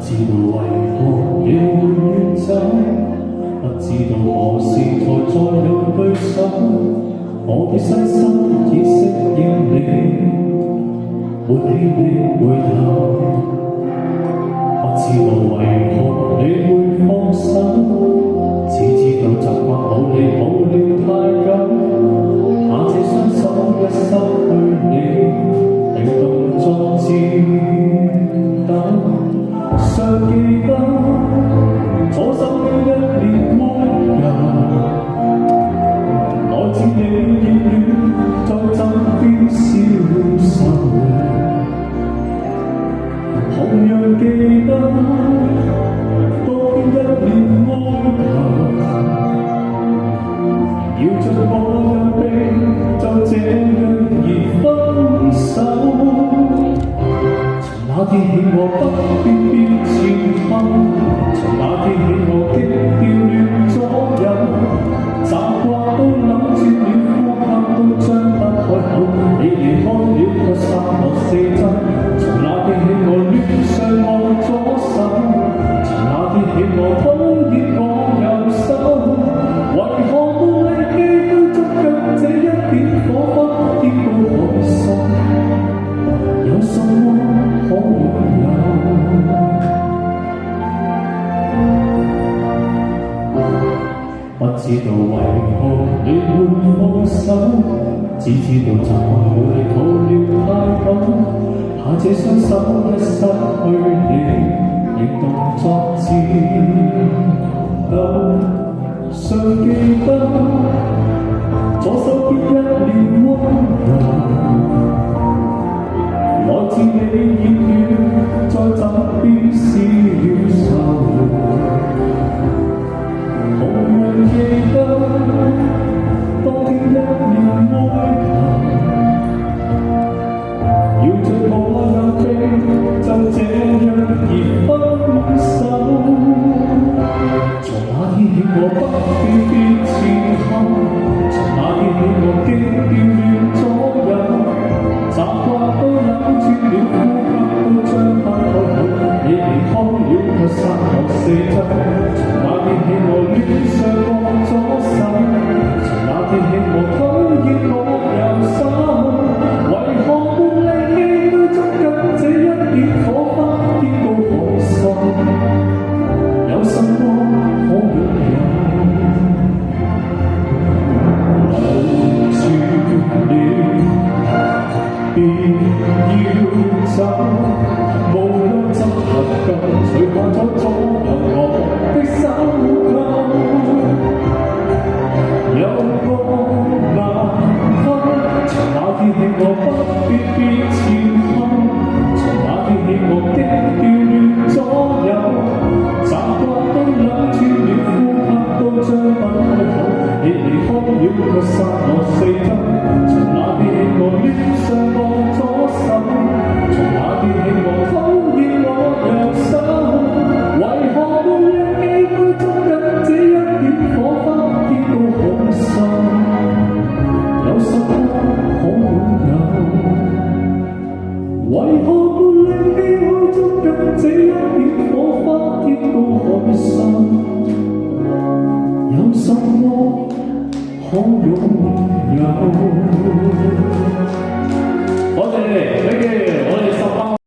知道為何你會遠走，不知道何時才再有對手。我的身心已適應你，沒氣力回頭。不知道為何你會放手，只知道習慣冇你冇了太久。怕這雙手一失去你，令動作顫抖。尚記得左手的一臉溫柔，來自你熱戀在枕邊消瘦。同樣記得當天一臉哀求，搖着我的臂就這樣而分手。從那天起我不辨別前後，從那天起我竟調亂左右，習慣都扭轉了，呼吸都張不開口。你離開了卻散落四周，從那天起我戀上我左手，從那天起我討厭我右手。為何無力寄去捉緊這一點火花，天高海深，有什麼可擁有？不知道為何你會放手，只知道習慣冇你抱了太久。怕這雙手一失去你，亦動作顫抖。尚記得左手邊一臉溫柔，來自你熱戀在枕邊消瘦。同樣記得當天一臉哀求，搖着我兩臂就這樣而分手。從那天起我不辨別前後，從那天起我竟調亂左右，習慣都扭轉了，呼吸都張不開口。你離開了卻散落四周，從那天起我戀上我左手，從那天起我討厭我右手。為何無力寄去捉緊這一點火花，天高海深，有什麼可擁有？留住了便要走，無論怎合舊，誰看咗左右我的手扣。有個難分，從那天起我不辨別前後，從那天起我竟調亂左右，習慣都扭轉了，呼吸都張不開口。你離開了卻散落四周，從那天起我戀上我左手，從那天起我討厭我右手。為何無力寄去捉緊這一點火花，天高海深，有什麼可擁有？為何無力寄去捉緊這一點火花，天高海深，有什麼可擁有？